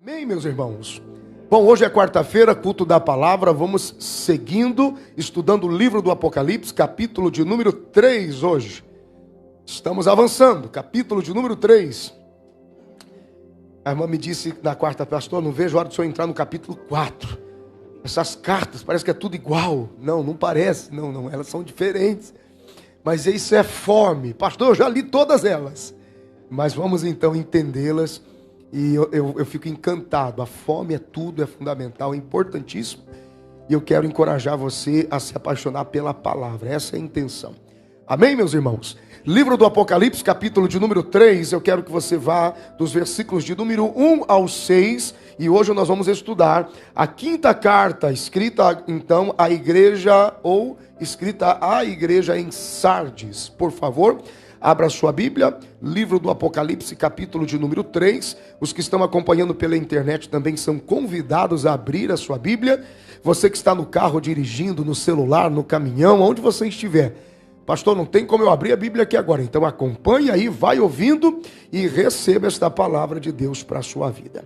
Amém, meus irmãos? Bom, hoje é quarta-feira, culto da palavra, vamos seguindo, estudando o livro do Apocalipse, capítulo de número 3 hoje. Estamos avançando, capítulo de número 3. A irmã me disse na quarta, pastor, não vejo a hora de o senhor entrar no capítulo 4. Essas cartas, parece que é tudo igual. Não parece, não, elas são diferentes. Mas isso é fome. Pastor, eu já li todas elas. Mas vamos então entendê-las. E eu fico encantado. A fome é tudo, é fundamental, é importantíssimo. E eu quero encorajar você a se apaixonar pela palavra. Essa é a intenção. Amém, meus irmãos? Livro do Apocalipse, capítulo de número 3. Eu quero que você vá dos versículos de número 1 ao 6. E hoje nós vamos estudar a quinta carta, escrita então à igreja, ou escrita à igreja em Sardes. Por favor, abra sua Bíblia, livro do Apocalipse, capítulo de número 3. Os que estão acompanhando pela internet também são convidados a abrir a sua Bíblia. Você que está no carro dirigindo, no celular, no caminhão, onde você estiver. Pastor, não tem como eu abrir a Bíblia aqui agora. Então acompanhe aí, vai ouvindo e receba esta palavra de Deus para a sua vida.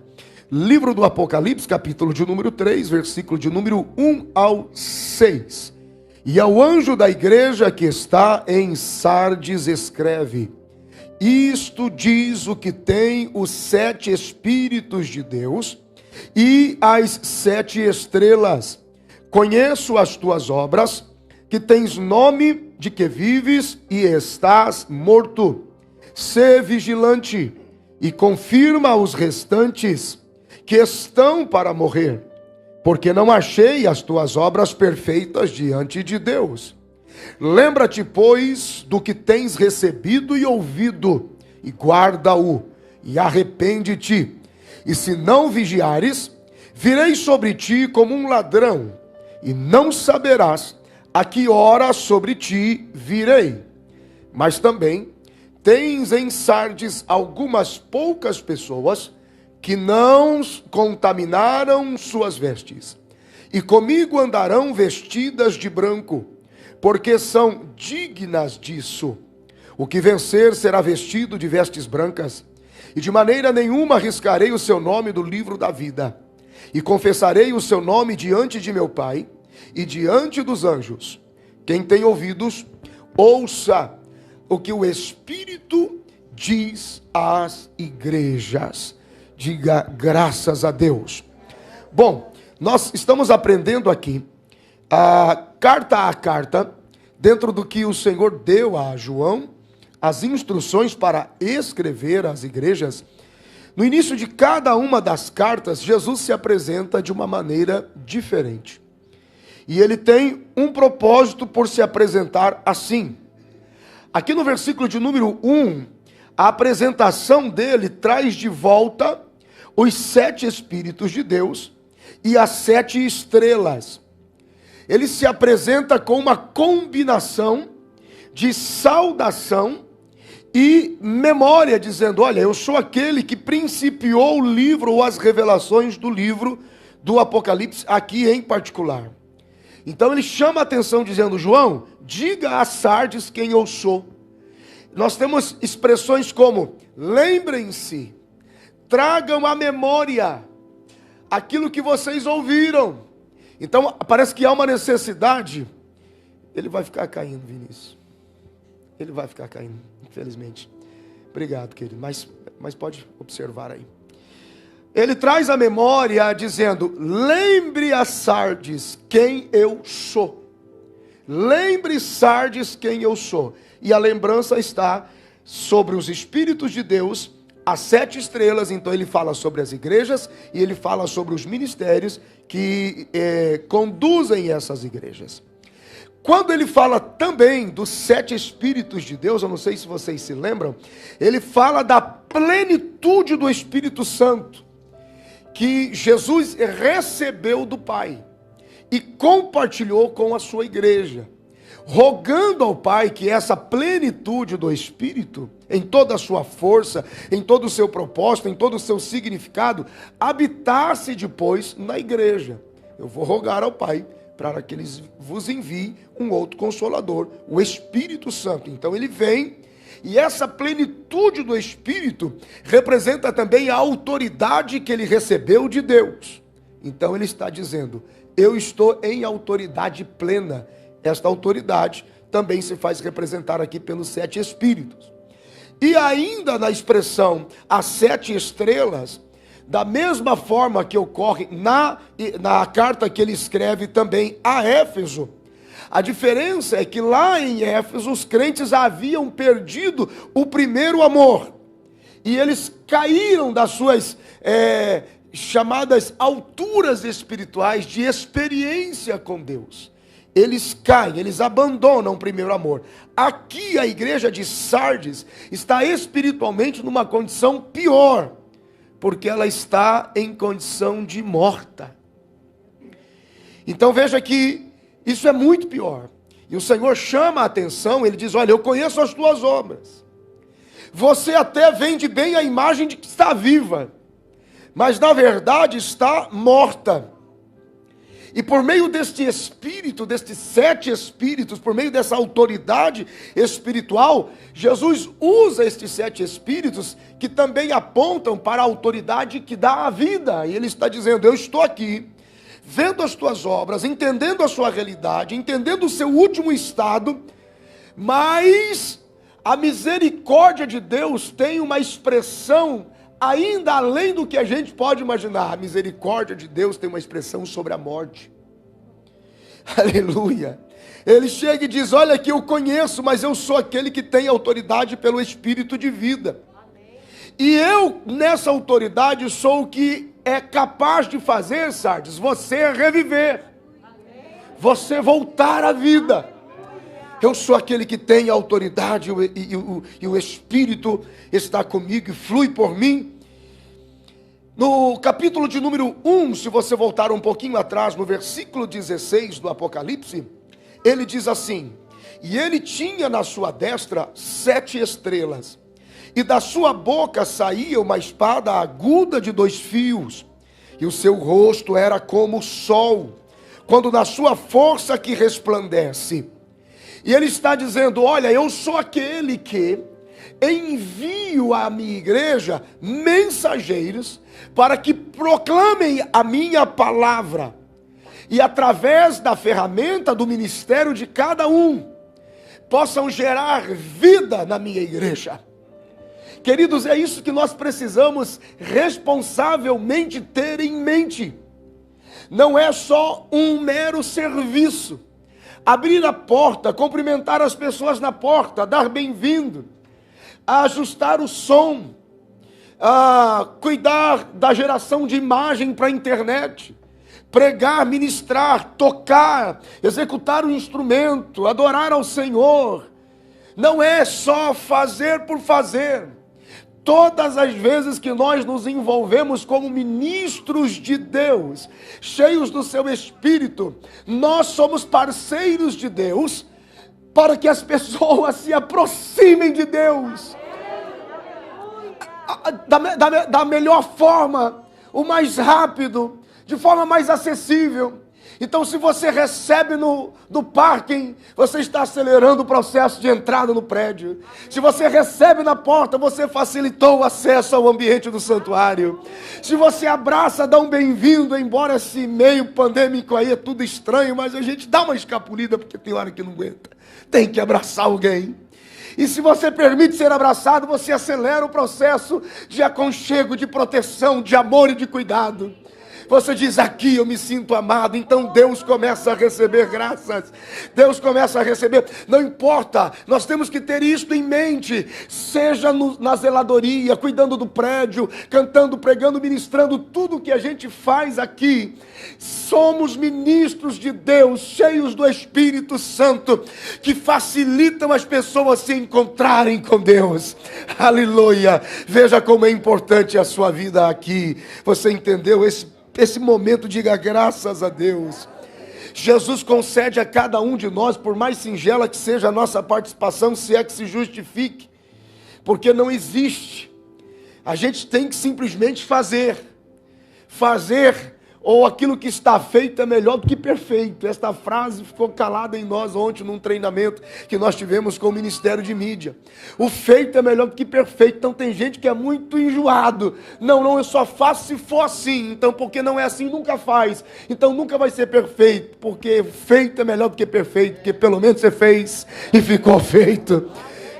Livro do Apocalipse, capítulo de número 3, versículo de número 1 ao 6. E ao anjo da igreja que está em Sardes escreve: isto diz o que tem os 7 Espíritos de Deus e as 7 estrelas. Conheço as tuas obras, que tens nome de que vives e estás morto. Sê vigilante e confirma os restantes que estão para morrer, porque não achei as tuas obras perfeitas diante de Deus. Lembra-te, pois, do que tens recebido e ouvido, e guarda-o, e arrepende-te. E se não vigiares, virei sobre ti como um ladrão, e não saberás a que hora sobre ti virei. Mas também tens em Sardes algumas poucas pessoas que não contaminaram suas vestes, e comigo andarão vestidas de branco, porque são dignas disso. O que vencer será vestido de vestes brancas, e de maneira nenhuma arriscarei o seu nome do livro da vida, e confessarei o seu nome diante de meu Pai e diante dos anjos. Quem tem ouvidos, ouça o que o Espírito diz às igrejas. Diga graças a Deus. Bom, nós estamos aprendendo aqui, carta a carta, dentro do que o Senhor deu a João, as instruções para escrever às igrejas. No início de cada uma das cartas, Jesus se apresenta de uma maneira diferente. E ele tem um propósito por se apresentar assim. Aqui no versículo de número 1, a apresentação dele traz de volta os 7 Espíritos de Deus e as 7 estrelas. Ele se apresenta com uma combinação de saudação e memória, dizendo: olha, eu sou aquele que principiou o livro ou as revelações do livro do Apocalipse, aqui em particular. Então ele chama a atenção dizendo: João, diga a Sardes quem eu sou. Nós temos expressões como: lembrem-se, tragam à memória aquilo que vocês ouviram. Então parece que há uma necessidade. Ele vai ficar caindo, Vinícius. Ele vai ficar caindo, infelizmente. Obrigado, querido, mas pode observar aí. Ele traz a memória dizendo: lembre a Sardes quem eu sou. Lembre Sardes quem eu sou. E a lembrança está sobre os Espíritos de Deus, as 7 estrelas. Então ele fala sobre as igrejas e ele fala sobre os ministérios que conduzem essas igrejas. Quando ele fala também dos 7 Espíritos de Deus, eu não sei se vocês se lembram, ele fala da plenitude do Espírito Santo, que Jesus recebeu do Pai e compartilhou com a sua igreja, rogando ao Pai que essa plenitude do Espírito, em toda a sua força, em todo o seu propósito, em todo o seu significado, habitasse depois na igreja. Eu vou rogar ao Pai para que Ele vos envie um outro Consolador, o Espírito Santo. Então Ele vem E essa plenitude do Espírito representa também a autoridade que ele recebeu de Deus. Então ele está dizendo, eu estou em autoridade plena. Esta autoridade também se faz representar aqui pelos 7 Espíritos. E ainda na expressão as 7 estrelas, da mesma forma que ocorre na carta que ele escreve também a Éfeso, a diferença é que lá em Éfeso os crentes haviam perdido o primeiro amor. E eles caíram das suas chamadas alturas espirituais de experiência com Deus. Eles caem, eles abandonam o primeiro amor. Aqui a igreja de Sardes está espiritualmente numa condição pior, porque ela está em condição de morta. Então veja que isso é muito pior. E o Senhor chama a atenção, ele diz, olha, eu conheço as tuas obras. Você até vende bem a imagem de que está viva, mas na verdade está morta. E por meio deste espírito, destes 7 espíritos, por meio dessa autoridade espiritual, Jesus usa estes 7 espíritos que também apontam para a autoridade que dá a vida. E ele está dizendo, eu estou aqui, vendo as tuas obras, entendendo a sua realidade, entendendo o seu último estado, mas a misericórdia de Deus tem uma expressão ainda além do que a gente pode imaginar. A misericórdia de Deus tem uma expressão sobre a morte. Aleluia. Ele chega e diz, olha que eu conheço, mas eu sou aquele que tem autoridade pelo Espírito de vida. E eu, nessa autoridade, sou o que é capaz de fazer, Sardes, você reviver. Você voltar à vida. Eu sou aquele que tem autoridade e o Espírito está comigo e flui por mim. No capítulo de número 1, se você voltar um pouquinho atrás, no versículo 16 do Apocalipse, ele diz assim, e ele tinha na sua destra 7 estrelas, e da sua boca saía uma espada aguda de 2 fios, e o seu rosto era como o sol, quando na sua força que resplandece. E ele está dizendo, olha, eu sou aquele que envio à minha igreja mensageiros para que proclamem a minha palavra. E através da ferramenta do ministério de cada um, possam gerar vida na minha igreja. Queridos, é isso que nós precisamos responsavelmente ter em mente. Não é só um mero serviço. Abrir a porta, cumprimentar as pessoas na porta, dar bem-vindo, ajustar o som, cuidar da geração de imagem para a internet, pregar, ministrar, tocar, executar um instrumento, adorar ao Senhor. Não é só fazer por fazer. Todas as vezes que nós nos envolvemos como ministros de Deus, cheios do seu Espírito, nós somos parceiros de Deus, para que as pessoas se aproximem de Deus, da melhor forma, o mais rápido, de forma mais acessível. Então, se você recebe no parking, você está acelerando o processo de entrada no prédio. Se você recebe na porta, você facilitou o acesso ao ambiente do santuário. Se você abraça, dá um bem-vindo, embora esse meio pandêmico aí é tudo estranho, mas a gente dá uma escapulida, porque tem hora que não aguenta. Tem que abraçar alguém. E se você permite ser abraçado, você acelera o processo de aconchego, de proteção, de amor e de cuidado. Você diz, aqui eu me sinto amado. Então Deus começa a receber graças. Deus começa a receber. Não importa, nós temos que ter isto em mente. Seja na zeladoria, cuidando do prédio, cantando, pregando, ministrando. Tudo que a gente faz aqui, somos ministros de Deus, cheios do Espírito Santo, que facilitam as pessoas se encontrarem com Deus. Aleluia. Veja como é importante a sua vida aqui. Você entendeu esse momento? Diga graças a Deus. Jesus concede a cada um de nós, por mais singela que seja a nossa participação, se é que se justifique, porque não existe. A gente tem que simplesmente fazer, ou aquilo que está feito é melhor do que perfeito. Esta frase ficou calada em nós ontem num treinamento que nós tivemos com o Ministério de Mídia. O feito é melhor do que perfeito. Então tem gente que é muito enjoado. Não, eu só faço se for assim. Então porque não é assim, nunca faz. Então nunca vai ser perfeito, porque feito é melhor do que perfeito, porque pelo menos você fez e ficou feito.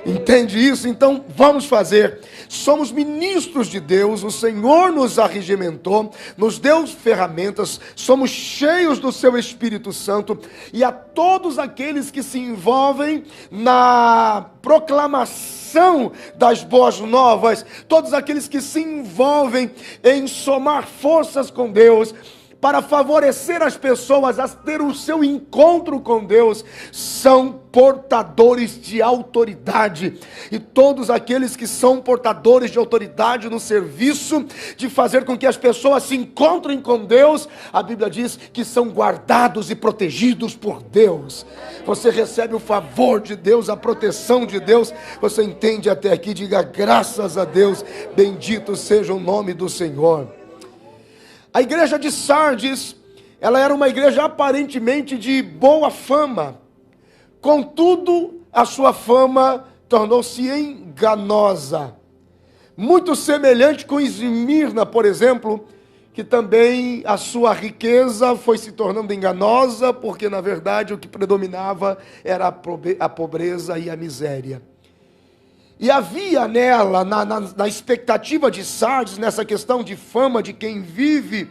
Entende isso? Então vamos fazer. Somos ministros de Deus, o Senhor nos arregimentou, nos deu ferramentas, somos cheios do seu Espírito Santo, e a todos aqueles que se envolvem na proclamação das boas novas, todos aqueles que se envolvem em somar forças com Deus, para favorecer as pessoas a ter o seu encontro com Deus, são portadores de autoridade. E todos aqueles que são portadores de autoridade no serviço de fazer com que as pessoas se encontrem com Deus, a Bíblia diz que são guardados e protegidos por Deus. Você recebe o favor de Deus, a proteção de Deus. Você entende até aqui? Diga graças a Deus, bendito seja o nome do Senhor. A igreja de Sardes, ela era uma igreja aparentemente de boa fama. Contudo, a sua fama tornou-se enganosa. Muito semelhante com Esmirna, por exemplo, que também a sua riqueza foi se tornando enganosa, porque na verdade o que predominava era a pobreza e a miséria. E havia nela, na expectativa de Sardes, nessa questão de fama de quem vive,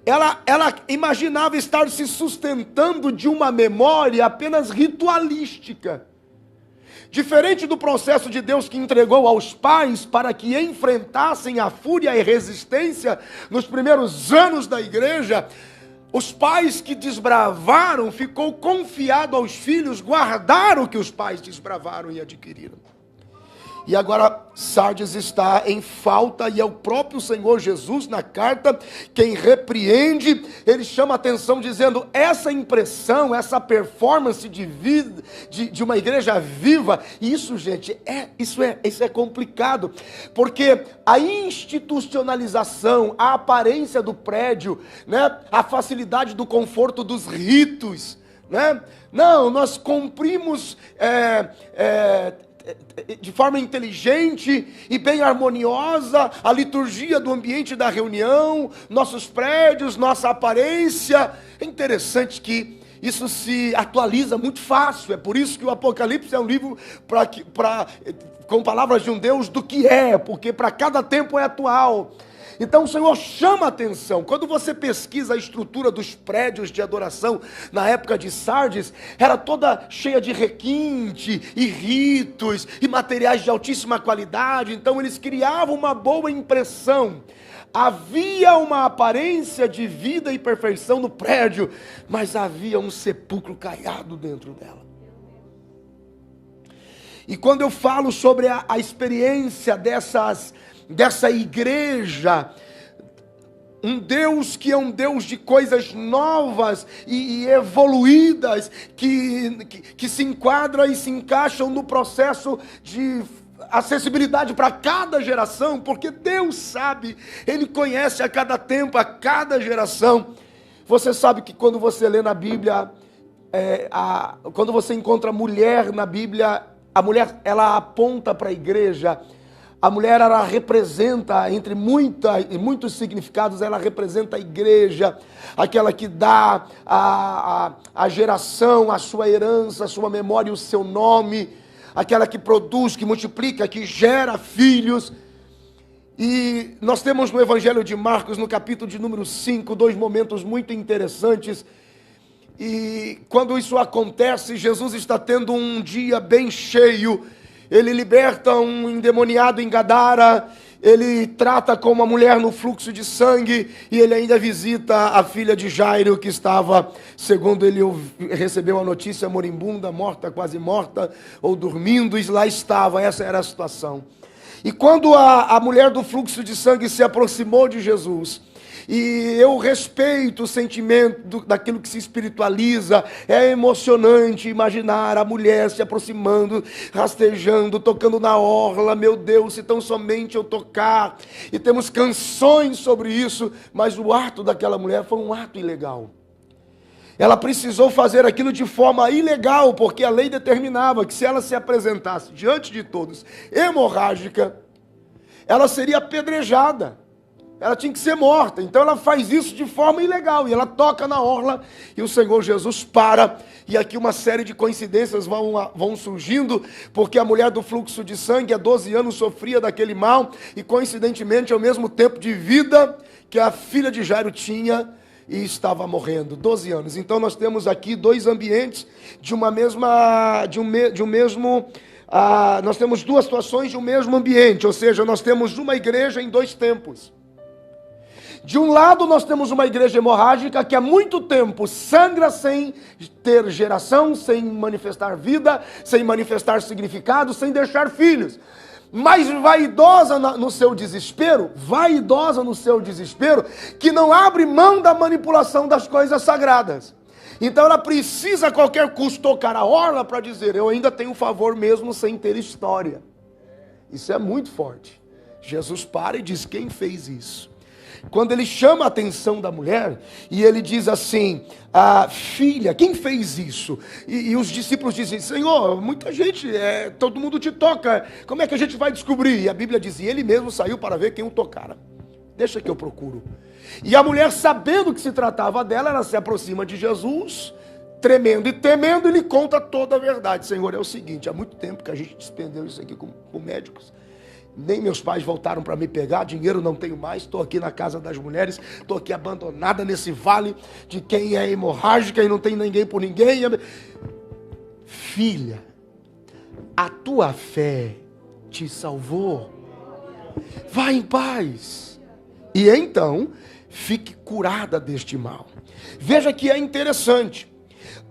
ela imaginava estar se sustentando de uma memória apenas ritualística. Diferente do processo de Deus que entregou aos pais para que enfrentassem a fúria e resistência nos primeiros anos da igreja, os pais que desbravaram, ficou confiado aos filhos guardar o que os pais desbravaram e adquiriram. E agora Sardes está em falta, e é o próprio Senhor Jesus na carta quem repreende. Ele chama a atenção dizendo: essa impressão, essa performance de vida, de uma igreja viva, e isso, gente, isso é complicado, porque a institucionalização, a aparência do prédio, né, a facilidade do conforto dos ritos, né? Não, nós cumprimos de forma inteligente e bem harmoniosa a liturgia do ambiente da reunião, nossos prédios, nossa aparência. É interessante que isso se atualiza muito fácil. É por isso que o Apocalipse é um livro com palavras de um Deus do que é, porque para cada tempo é atual. Então o Senhor chama a atenção. Quando você pesquisa a estrutura dos prédios de adoração na época de Sardes, era toda cheia de requinte e ritos e materiais de altíssima qualidade. Então eles criavam uma boa impressão. Havia uma aparência de vida e perfeição no prédio, mas havia um sepulcro caiado dentro dela. E quando eu falo sobre a experiência dessa igreja, um Deus que é um Deus de coisas novas e evoluídas, que se enquadram e se encaixam no processo de acessibilidade para cada geração, porque Deus sabe, Ele conhece a cada tempo, a cada geração. Você sabe que quando você lê na Bíblia, quando você encontra mulher na Bíblia, a mulher, ela aponta para a igreja. A mulher, ela representa, entre muitos significados, ela representa a igreja, aquela que dá a geração, a sua herança, a sua memória e o seu nome, aquela que produz, que multiplica, que gera filhos. E nós temos no Evangelho de Marcos, no capítulo de número 5, dois momentos muito interessantes. E quando isso acontece, Jesus está tendo um dia bem cheio. Ele liberta um endemoniado em Gadara, ele trata com uma mulher no fluxo de sangue, e ele ainda visita a filha de Jairo, que estava, segundo ele recebeu a notícia, moribunda, morta, quase morta, ou dormindo, e lá estava, essa era a situação. E quando a mulher do fluxo de sangue se aproximou de Jesus, e eu respeito o sentimento daquilo que se espiritualiza, é emocionante imaginar a mulher se aproximando, rastejando, tocando na orla, meu Deus, se tão somente eu tocar, e temos canções sobre isso, mas o ato daquela mulher foi um ato ilegal. Ela precisou fazer aquilo de forma ilegal, porque a lei determinava que se ela se apresentasse diante de todos hemorrágica, ela seria apedrejada. Ela tinha que ser morta. Então ela faz isso de forma ilegal. E ela toca na orla e o Senhor Jesus para. E aqui uma série de coincidências vão surgindo, porque a mulher do fluxo de sangue há 12 anos sofria daquele mal. E coincidentemente, ao mesmo tempo de vida que a filha de Jairo tinha, e estava morrendo, 12 anos. Então nós temos aqui dois ambientes de uma mesma, nós temos duas situações de um mesmo ambiente, ou seja, nós temos uma igreja em dois tempos. De um lado nós temos uma igreja hemorrágica que há muito tempo sangra sem ter geração, sem manifestar vida, sem manifestar significado, sem deixar filhos. Mas vaidosa no seu desespero, que não abre mão da manipulação das coisas sagradas. Então ela precisa a qualquer custo tocar a orla para dizer, eu ainda tenho favor mesmo sem ter história. Isso é muito forte. Jesus para e diz, quem fez isso? Quando ele chama a atenção da mulher, e ele diz assim, filha, quem fez isso? E os discípulos dizem, Senhor, muita gente, todo mundo te toca, como é que a gente vai descobrir? E a Bíblia diz, e ele mesmo saiu para ver quem o tocara. Deixa que eu procuro. E a mulher, sabendo que se tratava dela, ela se aproxima de Jesus, tremendo e temendo, e lhe conta toda a verdade. Senhor, é o seguinte, há muito tempo que a gente despendeu isso aqui com médicos, nem meus pais voltaram para me pegar, dinheiro não tenho mais, estou aqui na casa das mulheres, estou aqui abandonada nesse vale de quem é hemorrágica e não tem ninguém por ninguém. Filha, a tua fé te salvou, vá em paz, e então fique curada deste mal. Veja que é interessante.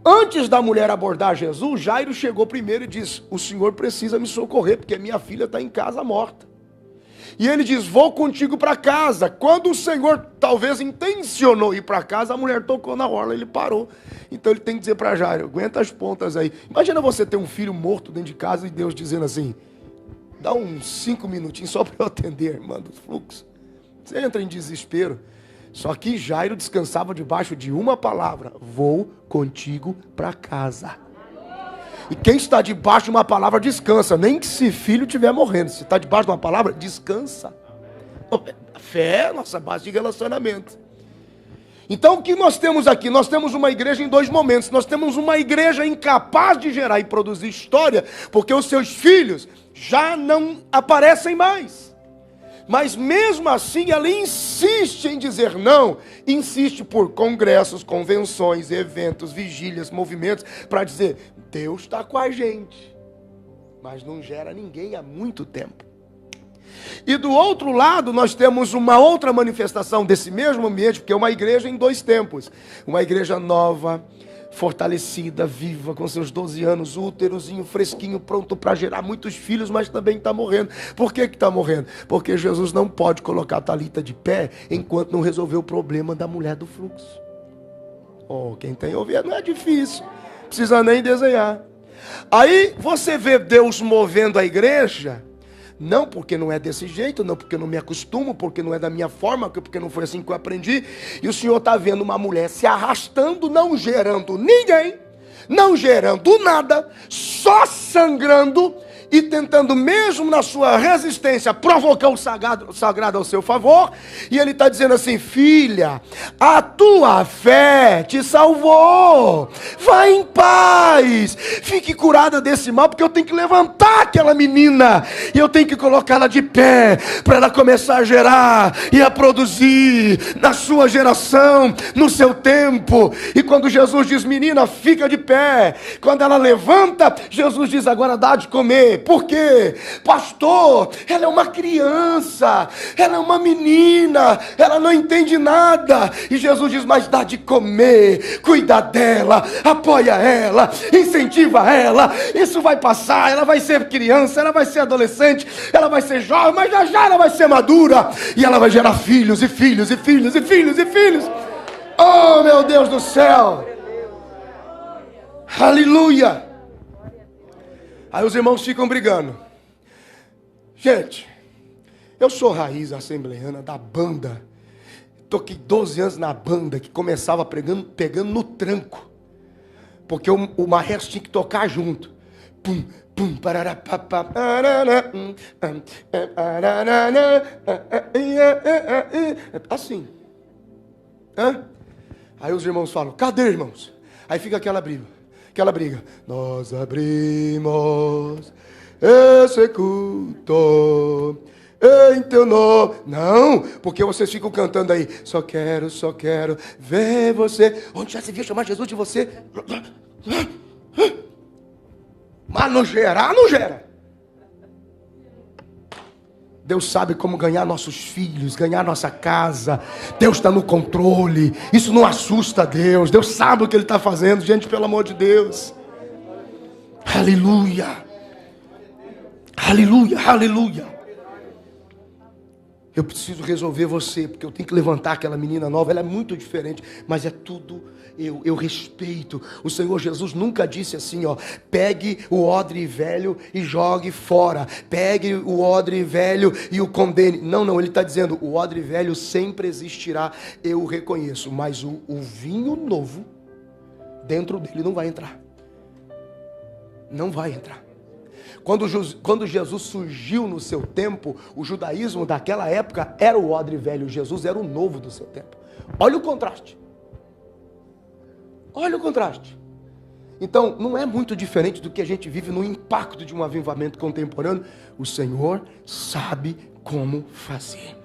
Antes da mulher abordar Jesus, Jairo chegou primeiro e disse, o Senhor precisa me socorrer, porque minha filha está em casa morta. E ele diz, vou contigo para casa. Quando o Senhor talvez intencionou ir para casa, a mulher tocou na orla, ele parou. Então ele tem que dizer para Jairo, aguenta as pontas aí. Imagina você ter um filho morto dentro de casa e Deus dizendo assim, dá uns 5 minutinhos só para eu atender a irmã do fluxo. Você entra em desespero. Só que Jairo descansava debaixo de uma palavra, vou contigo para casa. E quem está debaixo de uma palavra descansa, nem que se filho estiver morrendo. Se está debaixo de uma palavra, descansa. A fé é a nossa base de relacionamento. Então o que nós temos aqui? Nós temos uma igreja em dois momentos. Nós temos uma igreja incapaz de gerar e produzir história, porque os seus filhos já não aparecem mais. Mas mesmo assim ela insiste em dizer não, insiste por congressos, convenções, eventos, vigílias, movimentos, para dizer, Deus está com a gente, mas não gera ninguém há muito tempo. E do outro lado nós temos uma outra manifestação desse mesmo ambiente, porque é uma igreja em dois tempos, uma igreja nova, fortalecida, viva, com seus 12 anos, úterozinho fresquinho, pronto para gerar muitos filhos, mas também está morrendo. Por que está morrendo? Porque Jesus não pode colocar a Talita de pé enquanto não resolver o problema da mulher do fluxo. Quem tem ouvido não é difícil, precisa nem desenhar. Aí você vê Deus movendo a igreja, não porque não é desse jeito, não porque eu não me acostumo, porque não é da minha forma, porque não foi assim que eu aprendi. E o Senhor está vendo uma mulher se arrastando, não gerando ninguém, não gerando nada, só sangrando e tentando mesmo na sua resistência provocar o sagrado ao seu favor. E ele está dizendo assim, filha, a tua fé te salvou, vai em paz, fique curada desse mal, porque eu tenho que levantar aquela menina e eu tenho que colocá-la de pé para ela começar a gerar e a produzir na sua geração, no seu tempo. E quando Jesus diz, menina, fica de pé, quando ela levanta, Jesus diz, agora dá de comer. comer. Por quê? Pastor, ela é uma criança, ela é uma menina, ela não entende nada. E Jesus diz, mas dá de comer, cuida dela, apoia ela, incentiva ela. Isso vai passar, ela vai ser criança, ela vai ser adolescente, ela vai ser jovem, mas já já ela vai ser madura. E ela vai gerar filhos e filhos e filhos e filhos e filhos. Oh, meu Deus do céu! Aleluia! Aí os irmãos ficam brigando. Gente, eu sou raiz assembleiana da banda. Toquei 12 anos na banda que começava pegando no tranco. Porque o maestro tinha que tocar junto. Pum, pum, parará, papá, parará, assim. Hã? Aí os irmãos falam, cadê, irmãos? Aí fica aquela briga. Nós abrimos esse culto em teu nome. Não, porque vocês ficam cantando aí. Só quero ver você. Onde já se viu chamar Jesus de você? Mas não gera. Deus sabe como ganhar nossos filhos, ganhar nossa casa. Deus está no controle. Isso não assusta Deus. Deus sabe o que Ele está fazendo, gente, pelo amor de Deus. Aleluia. Aleluia, aleluia. Eu preciso resolver você, porque eu tenho que levantar aquela menina nova. Ela é muito diferente, mas é tudo, eu respeito. O Senhor Jesus nunca disse assim, ó, pegue o odre velho e jogue fora. Pegue o odre velho e o condene. Não, ele está dizendo, o odre velho sempre existirá, eu o reconheço. Mas o vinho novo, dentro dele não vai entrar. Não vai entrar. Quando Jesus surgiu no seu tempo, o judaísmo daquela época era o odre velho, Jesus era o novo do seu tempo. Olha o contraste. Olha o contraste. Então, não é muito diferente do que a gente vive no impacto de um avivamento contemporâneo. O Senhor sabe como fazer.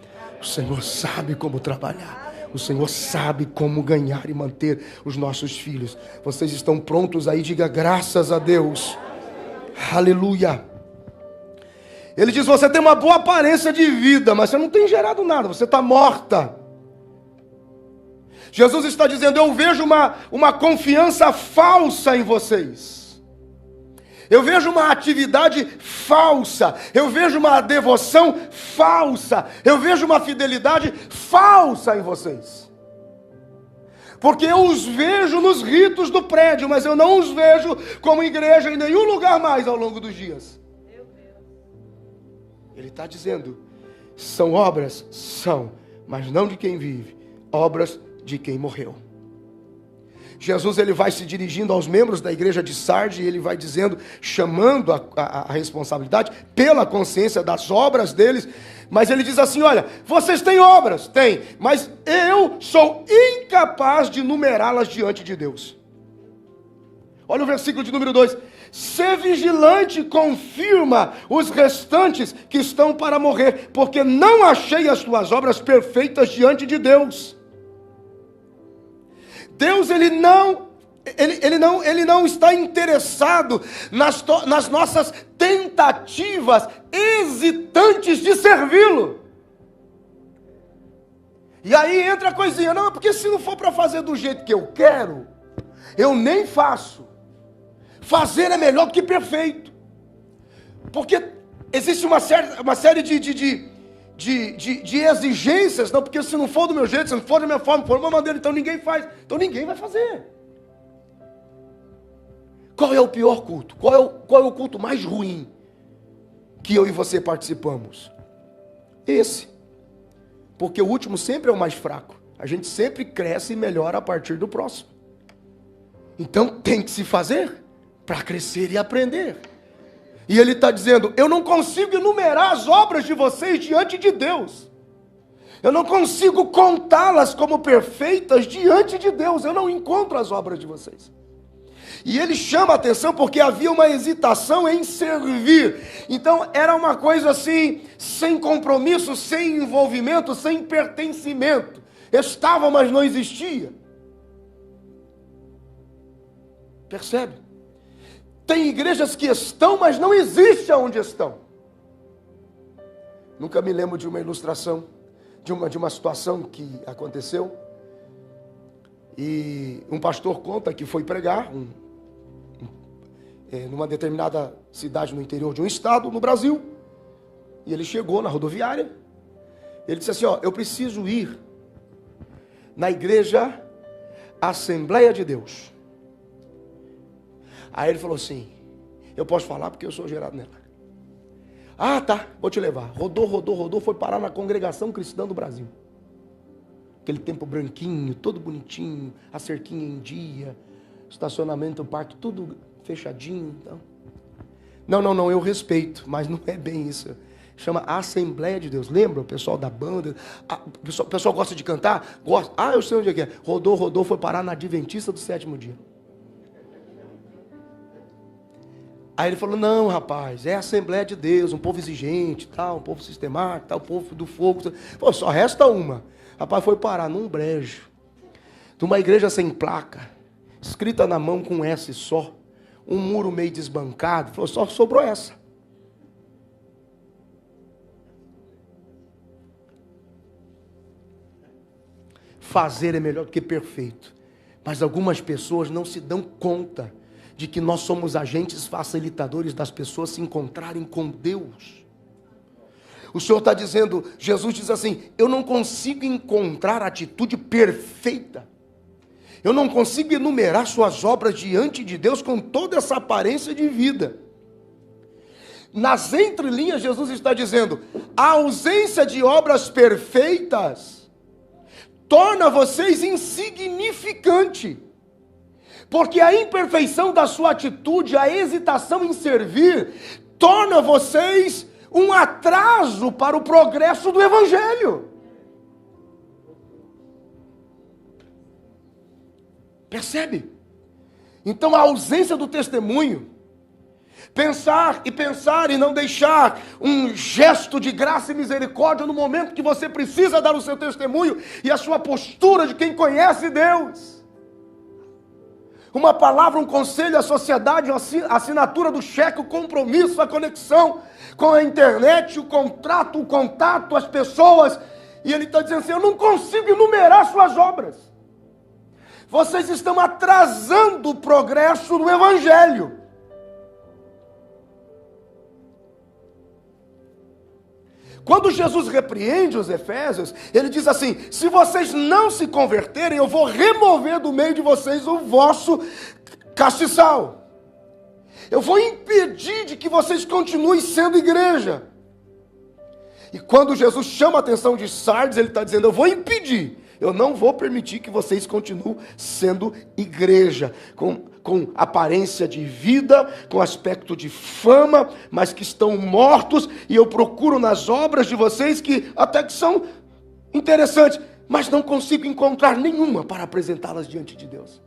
O Senhor sabe como trabalhar. O Senhor sabe como ganhar e manter os nossos filhos. Vocês estão prontos aí? Diga graças a Deus. Aleluia. Ele diz, você tem uma boa aparência de vida, mas você não tem gerado nada, você está morta. Jesus está dizendo, eu vejo uma confiança falsa em vocês. Eu vejo uma atividade falsa. Eu vejo uma devoção falsa. Eu vejo uma fidelidade falsa em vocês. Porque eu os vejo nos ritos do prédio, mas eu não os vejo como igreja em nenhum lugar mais ao longo dos dias. Ele está dizendo, são obras? São, mas não de quem vive, obras de quem morreu. Jesus ele vai se dirigindo aos membros da igreja de Sardes e ele vai dizendo, chamando a responsabilidade pela consciência das obras deles, mas ele diz assim, olha, vocês têm obras? Tem, mas eu sou incapaz de numerá-las diante de Deus. Olha o versículo de número 2, ser vigilante, confirma os restantes que estão para morrer, porque não achei as tuas obras perfeitas diante de Deus. Deus ele não está interessado nas nossas tentativas hesitantes de servi-lo. E aí entra a coisinha, não, porque se não for para fazer do jeito que eu quero, eu nem faço. Fazer é melhor do que perfeito. Porque existe uma série de exigências, não, porque se não for do meu jeito, se não for da minha forma, for da minha maneira, então ninguém faz, então ninguém vai fazer. Qual é o pior culto? Qual é o culto mais ruim que eu e você participamos? Esse. Porque o último sempre é o mais fraco. A gente sempre cresce e melhora a partir do próximo. Então tem que se fazer para crescer e aprender. E ele está dizendo, eu não consigo enumerar as obras de vocês diante de Deus. Eu não consigo contá-las como perfeitas diante de Deus. Eu não encontro as obras de vocês. E ele chama a atenção porque havia uma hesitação em servir. Então era uma coisa assim, sem compromisso, sem envolvimento, sem pertencimento. Estava, mas não existia. Percebe? Tem igrejas que estão, mas não existem onde estão. Nunca me lembro de uma ilustração, de uma situação que aconteceu. E um pastor conta que foi pregar numa determinada cidade no interior de um estado, no Brasil. E ele chegou na rodoviária. Ele disse assim, eu preciso ir na igreja Assembleia de Deus. Aí ele falou assim, eu posso falar porque eu sou gerado nela. Ah, tá, vou te levar. Rodou, foi parar na Congregação Cristã do Brasil. Aquele templo branquinho, todo bonitinho, a cerquinha em dia, estacionamento, parque, tudo fechadinho. Então. Não, eu respeito, mas não é bem isso. Chama Assembleia de Deus. Lembra o pessoal da banda? O pessoal gosta de cantar? Gosta. Eu sei onde é que é. Rodou, foi parar na Adventista do Sétimo Dia. Aí ele falou, não, rapaz, é a Assembleia de Deus, um povo exigente, tal, um povo sistemático, tal, um povo do fogo. Pô, só resta uma. Rapaz, foi parar num brejo, de uma igreja sem placa, escrita na mão com S só, um muro meio desbancado. Falou, só sobrou essa. Fazer é melhor do que perfeito. Mas algumas pessoas não se dão conta de que nós somos agentes facilitadores das pessoas se encontrarem com Deus. O Senhor está dizendo, Jesus diz assim, eu não consigo encontrar a atitude perfeita. Eu não consigo enumerar suas obras diante de Deus com toda essa aparência de vida. Nas entrelinhas, Jesus está dizendo, a ausência de obras perfeitas torna vocês insignificantes. Porque a imperfeição da sua atitude, a hesitação em servir, torna vocês um atraso para o progresso do Evangelho. Percebe? Então a ausência do testemunho, pensar e não deixar um gesto de graça e misericórdia no momento que você precisa dar o seu testemunho e a sua postura de quem conhece Deus. Uma palavra, um conselho à sociedade, a assinatura do cheque, o compromisso, a conexão com a internet, o contrato, o contato, as pessoas. E ele está dizendo assim, eu não consigo enumerar suas obras. Vocês estão atrasando o progresso do Evangelho. Quando Jesus repreende os efésios, ele diz assim, se vocês não se converterem, eu vou remover do meio de vocês o vosso castiçal. Eu vou impedir de que vocês continuem sendo igreja. E quando Jesus chama a atenção de Sardes, ele está dizendo, eu vou impedir. Eu não vou permitir que vocês continuem sendo igreja, com aparência de vida, com aspecto de fama, mas que estão mortos, e eu procuro nas obras de vocês que até que são interessantes, mas não consigo encontrar nenhuma para apresentá-las diante de Deus.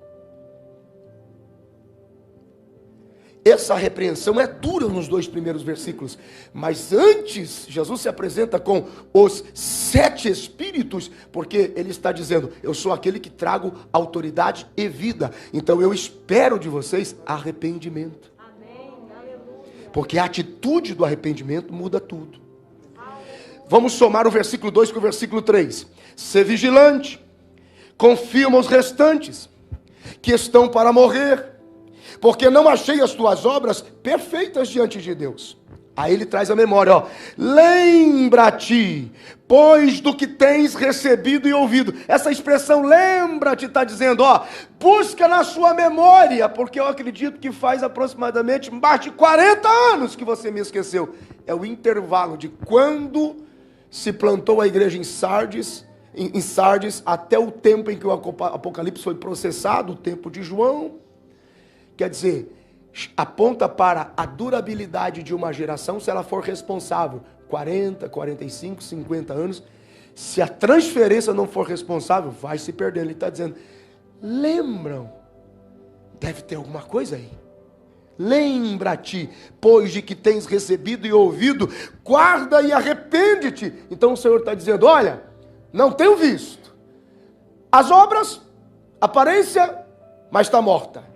Essa repreensão é dura nos 2 primeiros versículos, mas antes Jesus se apresenta com os 7 espíritos, porque ele está dizendo, eu sou aquele que trago autoridade e vida, então eu espero de vocês arrependimento. Porque a atitude do arrependimento muda tudo. Vamos somar o versículo 2 com o versículo 3. Ser vigilante, confirma os restantes, que estão para morrer, porque não achei as tuas obras perfeitas diante de Deus. Aí ele traz a memória, lembra-te, pois do que tens recebido e ouvido. Essa expressão lembra-te está dizendo, busca na sua memória, porque eu acredito que faz aproximadamente mais de 40 anos que você me esqueceu. É o intervalo de quando se plantou a igreja em Sardes até o tempo em que o Apocalipse foi processado, o tempo de João. Quer dizer, aponta para a durabilidade de uma geração se ela for responsável. 40, 45, 50 anos. Se a transferência não for responsável, vai se perder. Ele está dizendo, lembram, deve ter alguma coisa aí. Lembra-te, pois de que tens recebido e ouvido, guarda e arrepende-te. Então o Senhor está dizendo, olha, não tenho visto. As obras, aparência, mas está morta.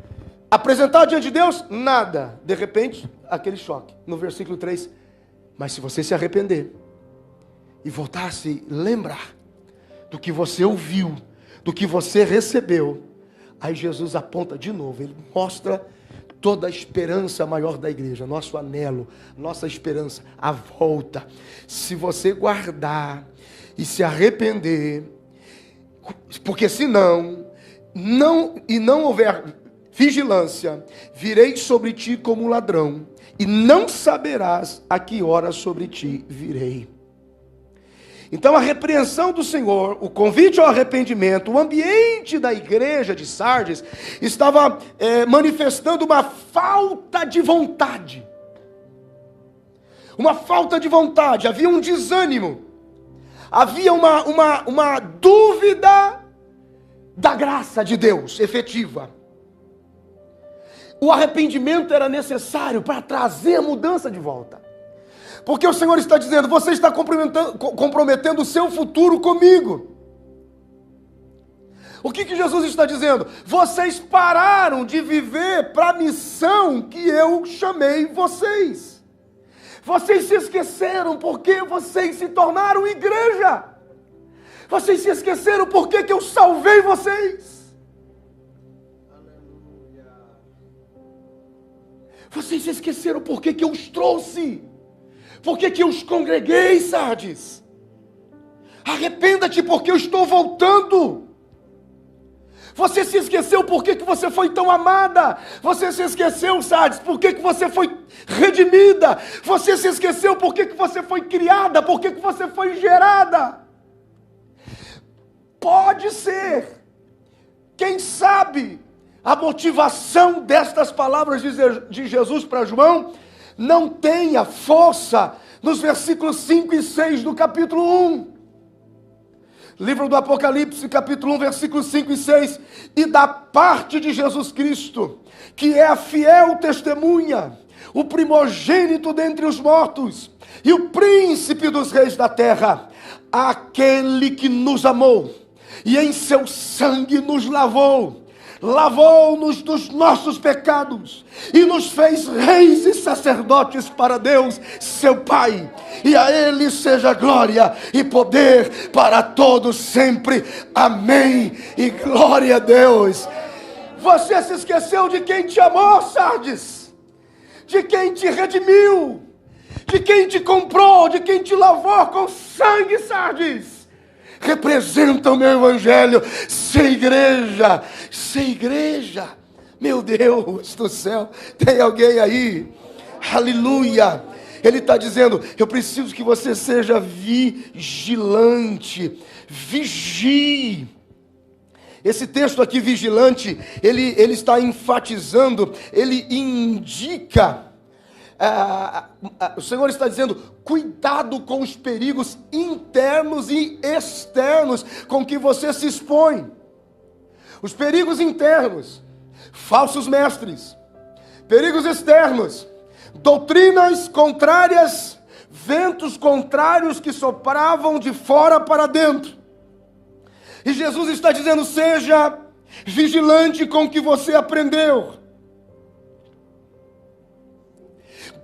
Apresentar diante de Deus, nada. De repente, aquele choque. No versículo 3, mas se você se arrepender e voltar a se lembrar do que você ouviu, do que você recebeu, aí Jesus aponta de novo, ele mostra toda a esperança maior da igreja, nosso anelo, nossa esperança, a volta. Se você guardar e se arrepender, porque senão, não houver vigilância, virei sobre ti como um ladrão, e não saberás a que hora sobre ti virei. Então a repreensão do Senhor, o convite ao arrependimento, o ambiente da igreja de Sardes estava manifestando uma falta de vontade. Uma falta de vontade, havia um desânimo, havia uma dúvida da graça de Deus efetiva. O arrependimento era necessário para trazer a mudança de volta. Porque o Senhor está dizendo, você está comprometendo o seu futuro comigo. O que Jesus está dizendo? Vocês pararam de viver para a missão que eu chamei vocês. Vocês se esqueceram porque vocês se tornaram igreja. Vocês se esqueceram porque que eu salvei vocês. Vocês se esqueceram porque que eu os trouxe. Por que eu os congreguei, Sardes? Arrependa-te porque eu estou voltando. Você se esqueceu porque que você foi tão amada. Você se esqueceu, Sardes, porque que você foi redimida. Você se esqueceu porque que você foi criada, porque que você foi gerada. Pode ser, quem sabe, a motivação destas palavras de Jesus para João não tenha força nos versículos 5 e 6 do capítulo 1. Livro do Apocalipse, capítulo 1, versículos 5 e 6. E da parte de Jesus Cristo, que é a fiel testemunha, o primogênito dentre os mortos, e o príncipe dos reis da terra, aquele que nos amou, e em seu sangue nos lavou-nos dos nossos pecados, e nos fez reis e sacerdotes para Deus, seu Pai, e a Ele seja glória e poder para todos sempre, amém, e glória a Deus. Você se esqueceu de quem te amou, Sardes, de quem te redimiu, de quem te comprou, de quem te lavou com sangue, Sardes. Representa o meu evangelho, ser igreja, meu Deus do céu, tem alguém aí, aleluia, ele está dizendo, eu preciso que você seja vigilante, vigie. Esse texto aqui, vigilante, ele está enfatizando, ele indica, o Senhor está dizendo, cuidado com os perigos internos e externos com que você se expõe. Os perigos internos, falsos mestres. Perigos externos, doutrinas contrárias, ventos contrários que sopravam de fora para dentro. E Jesus está dizendo, seja vigilante com o que você aprendeu.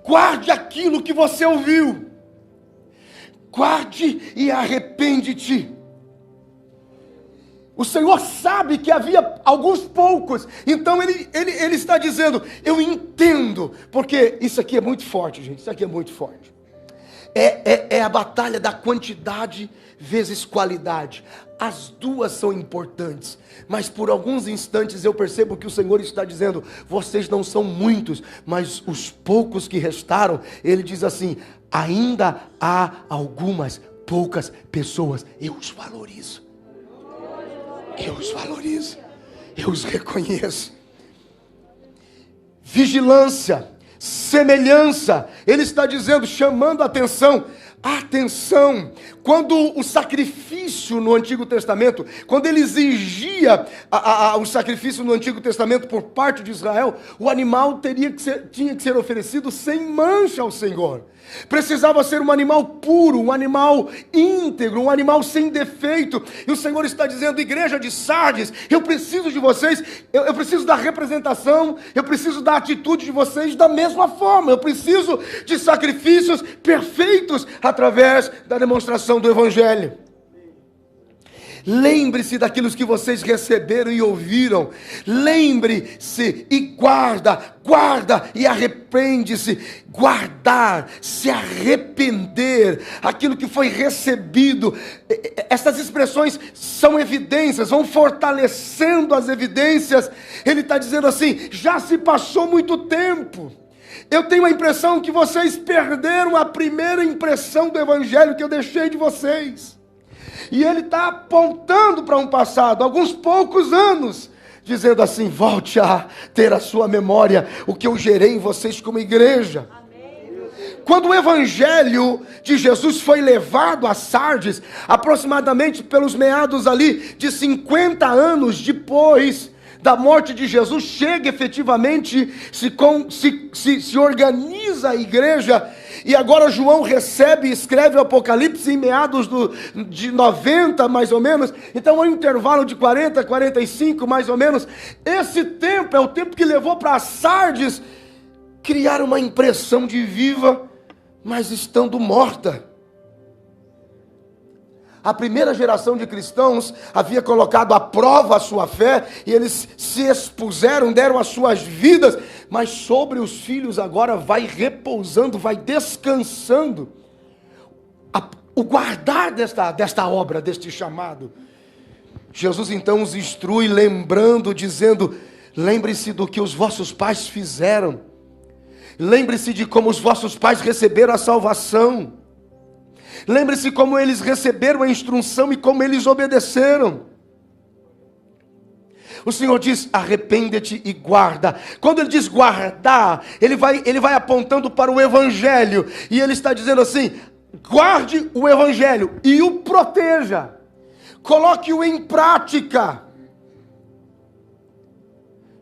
Guarde aquilo que você ouviu. Guarde e arrepende-te. O Senhor sabe que havia alguns poucos. Então ele está dizendo, eu entendo. Porque isso aqui é muito forte, gente. Isso aqui é muito forte. É a batalha da quantidade vezes qualidade. As duas são importantes. Mas por alguns instantes eu percebo que o Senhor está dizendo, vocês não são muitos, mas os poucos que restaram, Ele diz assim, ainda há algumas poucas pessoas, eu os valorizo. Eu os valorizo. Eu os reconheço. Vigilância, semelhança. Ele está dizendo, chamando a atenção. Atenção, quando o sacrifício no Antigo Testamento, quando ele exigia o sacrifício no Antigo Testamento por parte de Israel, o animal tinha que ser oferecido sem mancha ao Senhor. Precisava ser um animal puro, um animal íntegro, um animal sem defeito. E o Senhor está dizendo: igreja de Sardes, eu preciso de vocês, eu preciso da representação, eu preciso da atitude de vocês da mesma forma. Eu preciso de sacrifícios perfeitos através da demonstração do Evangelho. Lembre-se daquilo que vocês receberam e ouviram. Lembre-se e guarda e arrepende-se. Guardar, se arrepender, aquilo que foi recebido. Essas expressões são evidências, vão fortalecendo as evidências. Ele está dizendo assim: já se passou muito tempo. Eu tenho a impressão que vocês perderam a primeira impressão do Evangelho que eu deixei de vocês. E ele está apontando para um passado, alguns poucos anos, dizendo assim: volte a ter a sua memória, o que eu gerei em vocês como igreja. Quando o Evangelho de Jesus foi levado a Sardes, aproximadamente pelos meados ali de 50 anos depois da morte de Jesus, chega efetivamente, se organiza a igreja. E agora João recebe e escreve o Apocalipse em meados de 90, mais ou menos. Então é um intervalo de 40, 45, mais ou menos. Esse tempo é o tempo que levou para Sardes criar uma impressão de viva, mas estando morta. A primeira geração de cristãos havia colocado à prova a sua fé, e eles se expuseram, deram as suas vidas, mas sobre os filhos agora vai repousando, vai descansando o guardar desta obra, deste chamado. Jesus então os instrui, lembrando, dizendo: lembre-se do que os vossos pais fizeram, lembre-se de como os vossos pais receberam a salvação. Lembre-se como eles receberam a instrução e como eles obedeceram. O Senhor diz: arrepende-te e guarda. Quando ele diz guardar, ele vai apontando para o Evangelho. E ele está dizendo assim: guarde o Evangelho e o proteja. Coloque-o em prática.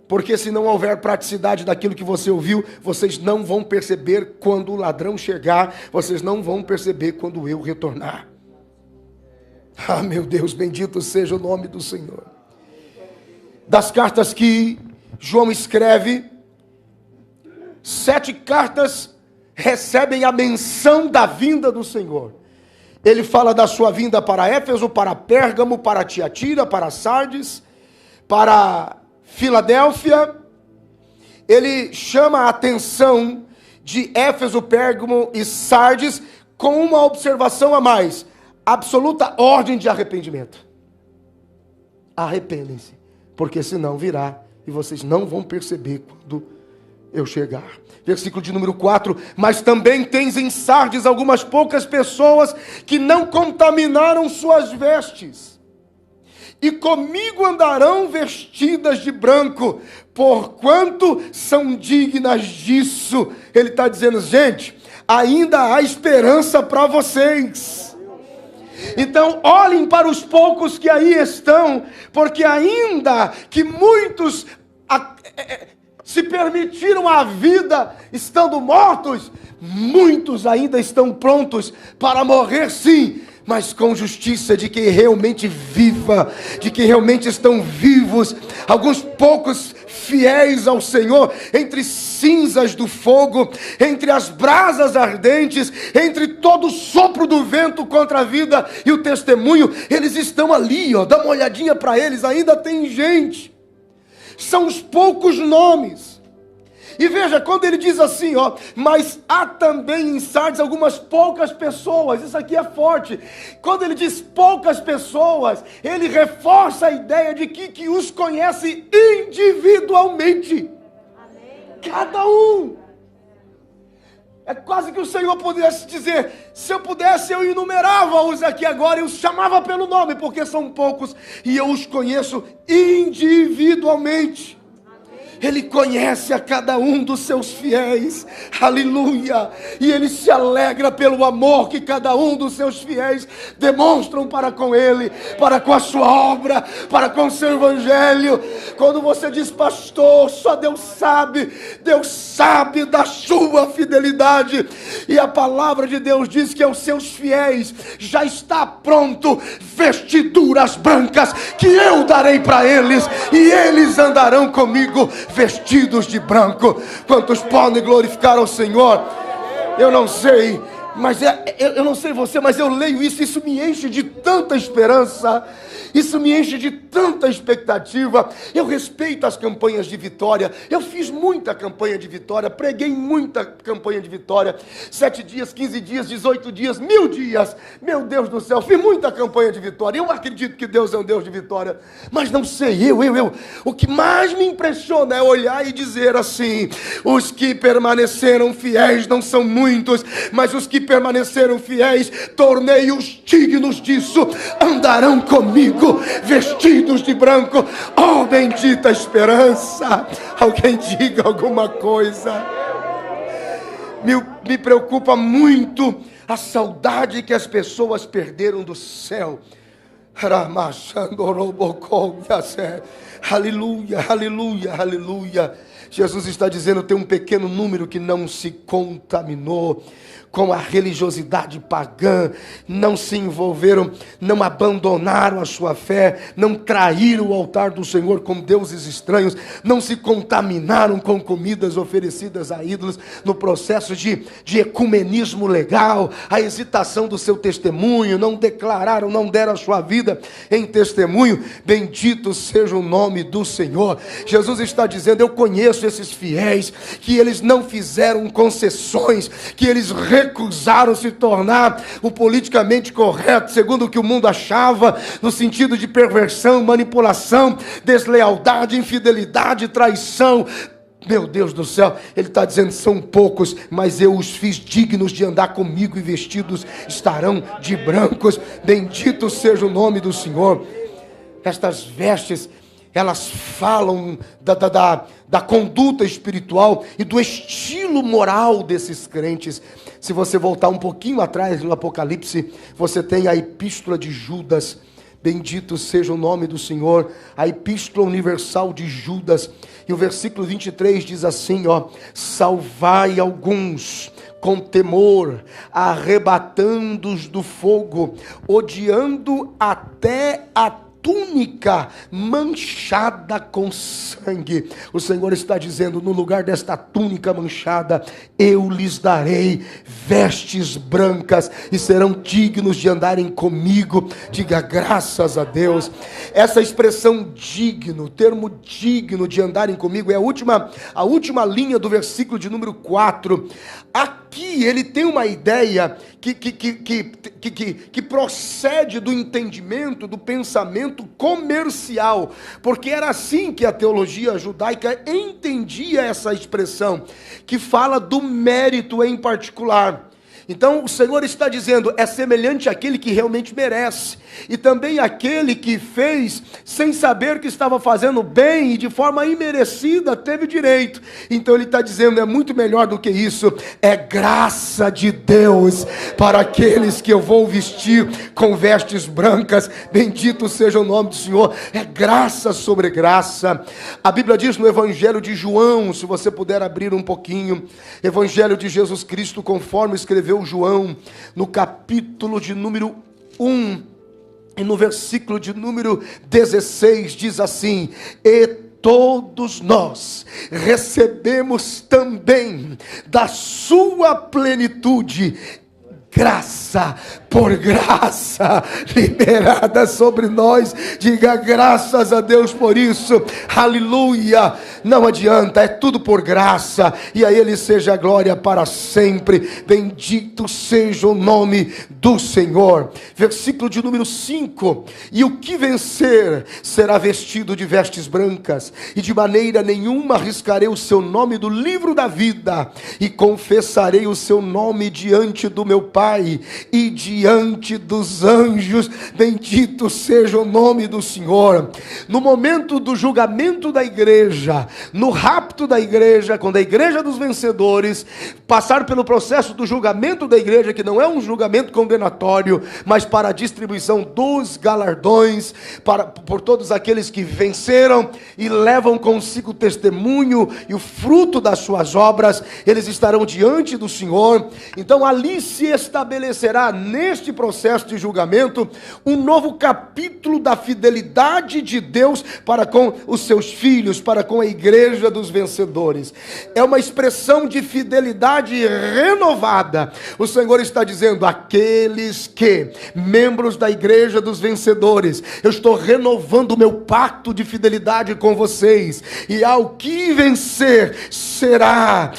Porque se não houver praticidade daquilo que você ouviu, vocês não vão perceber quando o ladrão chegar, vocês não vão perceber quando eu retornar. Ah, meu Deus, bendito seja o nome do Senhor. Das cartas que João escreve, 7 cartas recebem a menção da vinda do Senhor. Ele fala da sua vinda para Éfeso, para Pérgamo, para Tiatira, para Sardes, para Filadélfia. Ele chama a atenção de Éfeso, Pérgamo e Sardes com uma observação a mais: absoluta ordem de arrependimento. Arrependem-se, porque senão virá e vocês não vão perceber quando eu chegar. Versículo de número 4: mas também tens em Sardes algumas poucas pessoas que não contaminaram suas vestes, e comigo andarão vestidas de branco, porquanto são dignas disso. Ele está dizendo: gente, ainda há esperança para vocês. Então olhem para os poucos que aí estão, porque ainda que muitos se permitiram a vida estando mortos, muitos ainda estão prontos para morrer, sim, mas com justiça, de quem realmente viva, de quem realmente estão vivos. Alguns poucos fiéis ao Senhor, entre cinzas do fogo, entre as brasas ardentes, entre todo o sopro do vento contra a vida e o testemunho, eles estão ali, ó, dá uma olhadinha para eles, ainda tem gente. São os poucos nomes. E veja, quando ele diz assim, ó, mas há também em Sardes algumas poucas pessoas, isso aqui é forte. Quando ele diz poucas pessoas, ele reforça a ideia de que os conhece individualmente. Amém. Cada um. É quase que o Senhor pudesse dizer: se eu pudesse, eu enumerava-os aqui agora, eu os chamava pelo nome, porque são poucos e eu os conheço individualmente. Amém. Ele conhece a cada um dos seus fiéis, aleluia, e Ele se alegra pelo amor que cada um dos seus fiéis demonstram para com Ele, para com a sua obra, para com o seu evangelho. Quando você diz: pastor, só Deus sabe da sua fidelidade, e a palavra de Deus diz que aos seus fiéis já está pronto vestiduras brancas, que eu darei para eles, e eles andarão comigo vestidos de branco. Quantos podem glorificar ao Senhor? Eu não sei, mas eu não sei você, mas eu leio isso me enche de tanta esperança, isso me enche de tanta expectativa. Eu respeito as campanhas de vitória, eu fiz muita campanha de vitória, preguei muita campanha de vitória, 7 dias, 15 dias, 18 dias, 1000 dias, meu Deus do céu, fiz muita campanha de vitória. Eu acredito que Deus é um Deus de vitória, mas não sei, o que mais me impressiona é olhar e dizer assim: os que permaneceram fiéis não são muitos, mas os que permaneceram fiéis, tornei-os dignos disso, andarão comigo vestidos de branco. Oh, bendita esperança! Alguém diga alguma coisa. Me preocupa muito a saudade que as pessoas perderam do céu. Aleluia, aleluia, aleluia. Jesus está dizendo: tem um pequeno número que não se contaminou com a religiosidade pagã, não se envolveram, não abandonaram a sua fé, não traíram o altar do Senhor com deuses estranhos, não se contaminaram com comidas oferecidas a ídolos, no processo de ecumenismo legal, a hesitação do seu testemunho, não declararam, não deram a sua vida em testemunho. Bendito seja o nome do Senhor. Jesus está dizendo: eu conheço esses fiéis, que eles não fizeram concessões, que eles recusaram se tornar o politicamente correto, segundo o que o mundo achava, no sentido de perversão, manipulação, deslealdade, infidelidade, traição. Meu Deus do céu, Ele está dizendo: são poucos, mas eu os fiz dignos de andar comigo, e vestidos estarão de brancos. Bendito seja o nome do Senhor. Estas vestes, elas falam da conduta espiritual e do estilo moral desses crentes. Se você voltar um pouquinho atrás no Apocalipse, você tem a epístola de Judas. Bendito seja o nome do Senhor. A epístola universal de Judas. E o versículo 23 diz assim, salvai alguns com temor, arrebatando-os do fogo, odiando até a túnica manchada com sangue. O Senhor está dizendo: no lugar desta túnica manchada, eu lhes darei vestes brancas, e serão dignos de andarem comigo. Diga graças a Deus. Essa expressão digno, o termo digno de andarem comigo, é a última linha do versículo de número 4. Aqui ele tem uma ideia que procede do entendimento, do pensamento comercial, porque era assim que a teologia judaica entendia essa expressão, que fala do mérito em particular. Então o Senhor está dizendo: é semelhante àquele que realmente merece, e também àquele que fez sem saber que estava fazendo bem e de forma imerecida teve direito. Então Ele está dizendo: é muito melhor do que isso, é graça de Deus para aqueles que eu vou vestir com vestes brancas. Bendito seja o nome do Senhor. É graça sobre graça. A Bíblia diz no Evangelho de João, se você puder abrir um pouquinho, Evangelho de Jesus Cristo conforme escreveu João, no capítulo de número 1, e no versículo de número 16, diz assim: e todos nós recebemos também da sua plenitude graça por graça liberada sobre nós. Diga graças a Deus por isso. Aleluia. Não adianta, é tudo por graça, e a Ele seja a glória para sempre. Bendito seja o nome do Senhor. Versículo de número 5: e o que vencer será vestido de vestes brancas, e de maneira nenhuma arriscarei o seu nome do livro da vida, e confessarei o seu nome diante do meu Pai e diante diante dos anjos. Bendito seja o nome do Senhor. No momento do julgamento da igreja, no rapto da igreja, quando a igreja dos vencedores passar pelo processo do julgamento da igreja, que não é um julgamento condenatório, mas para a distribuição dos galardões por todos aqueles que venceram e levam consigo o testemunho e o fruto das suas obras, eles estarão diante do Senhor. Então ali se estabelecerá, neste processo de julgamento, um novo capítulo da fidelidade de Deus para com os seus filhos, para com a igreja dos vencedores. É uma expressão de fidelidade renovada. O Senhor está dizendo: aqueles que, membros da igreja dos vencedores, eu estou renovando o meu pacto de fidelidade com vocês, e ao que vencer será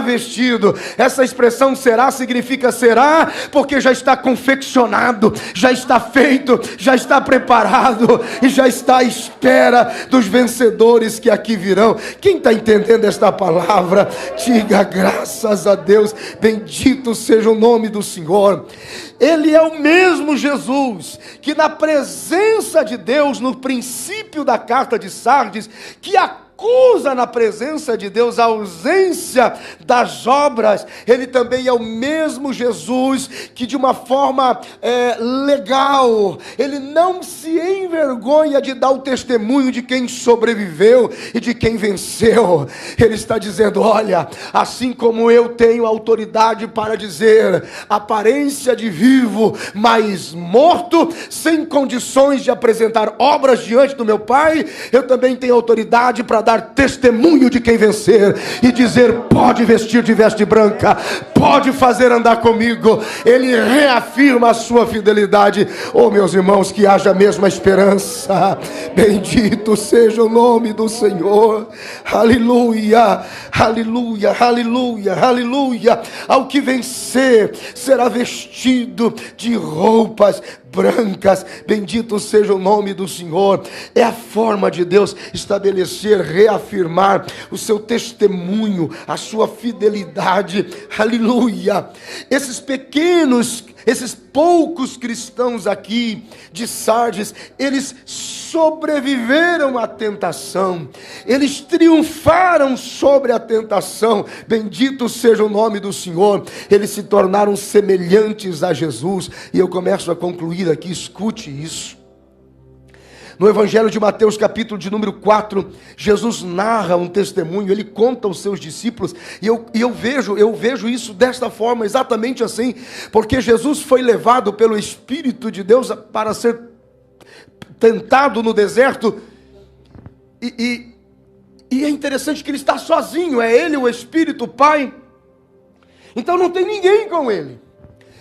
vestido. Essa expressão será significa será, porque já está confeccionado, já está feito, já está preparado e já está à espera dos vencedores que aqui virão. Quem está entendendo esta palavra, diga graças a Deus. Bendito seja o nome do Senhor. Ele é o mesmo Jesus que, na presença de Deus, no princípio da carta de Sardes, que acusa na presença de Deus a ausência das obras, ele também é o mesmo Jesus que, de uma forma legal, ele não se envergonha de dar o testemunho de quem sobreviveu e de quem venceu. Ele está dizendo: olha, assim como eu tenho autoridade para dizer aparência de vivo, mas morto, sem condições de apresentar obras diante do meu Pai, eu também tenho autoridade para dar testemunho de quem vencer e dizer: pode vestir de veste branca, pode fazer andar comigo. Ele reafirma a sua fidelidade. Oh, meus irmãos, que haja a mesma esperança. Bendito seja o nome do Senhor. Aleluia, aleluia, aleluia, aleluia. Ao que vencer será vestido de roupas brancas. Bendito seja o nome do Senhor. É a forma de Deus estabelecer, reafirmar o seu testemunho, a sua fidelidade. Aleluia. Esses poucos cristãos aqui de Sardes, eles sobreviveram à tentação, eles triunfaram sobre a tentação. Bendito seja o nome do Senhor. Eles se tornaram semelhantes a Jesus. E eu começo a concluir aqui, escute isso. No Evangelho de Mateus, capítulo de número 4, Jesus narra um testemunho, ele conta aos seus discípulos, e eu vejo isso desta forma, exatamente assim, porque Jesus foi levado pelo Espírito de Deus para ser tentado no deserto, e é interessante que ele está sozinho, é ele, o Espírito, o Pai, então não tem ninguém com ele,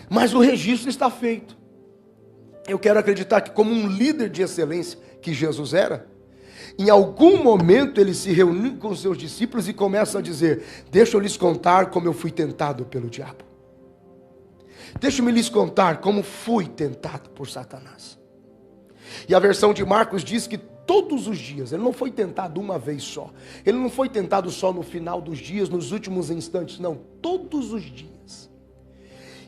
mas o registro está feito. Eu quero acreditar que, como um líder de excelência que Jesus era, em algum momento ele se reuniu com os seus discípulos e começa a dizer: deixa eu lhes contar como eu fui tentado pelo diabo. Deixa-me lhes contar como fui tentado por Satanás. E a versão de Marcos diz que todos os dias, ele não foi tentado uma vez só. Ele não foi tentado só no final dos dias, nos últimos instantes, não. Todos os dias.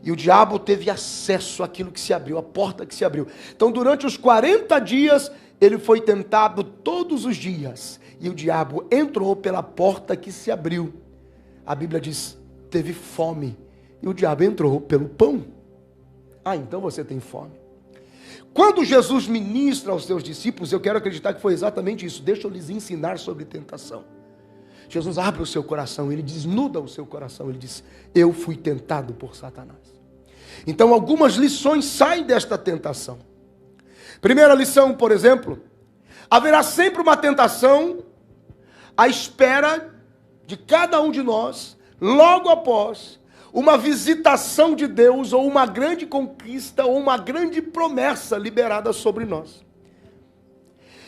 E o diabo teve acesso àquilo que se abriu, a porta que se abriu. Então, durante os 40 dias, ele foi tentado todos os dias. E o diabo entrou pela porta que se abriu. A Bíblia diz, teve fome. E o diabo entrou pelo pão. Ah, então você tem fome. Quando Jesus ministra aos seus discípulos, eu quero acreditar que foi exatamente isso. Deixa eu lhes ensinar sobre tentação. Jesus abre o seu coração, ele desnuda o seu coração, ele diz: eu fui tentado por Satanás. Então algumas lições saem desta tentação. Primeira lição, por exemplo: haverá sempre uma tentação à espera de cada um de nós, logo após uma visitação de Deus, ou uma grande conquista, ou uma grande promessa liberada sobre nós.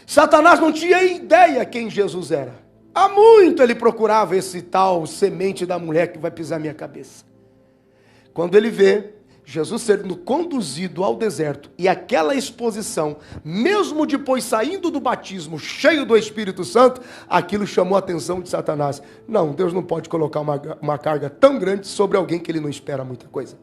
Satanás não tinha ideia quem Jesus era. Há muito ele procurava esse tal semente da mulher que vai pisar minha cabeça. Quando ele vê Jesus sendo conduzido ao deserto, e aquela exposição, mesmo depois saindo do batismo, cheio do Espírito Santo, aquilo chamou a atenção de Satanás. Não, Deus não pode colocar uma carga tão grande sobre alguém que ele não espera muita coisa.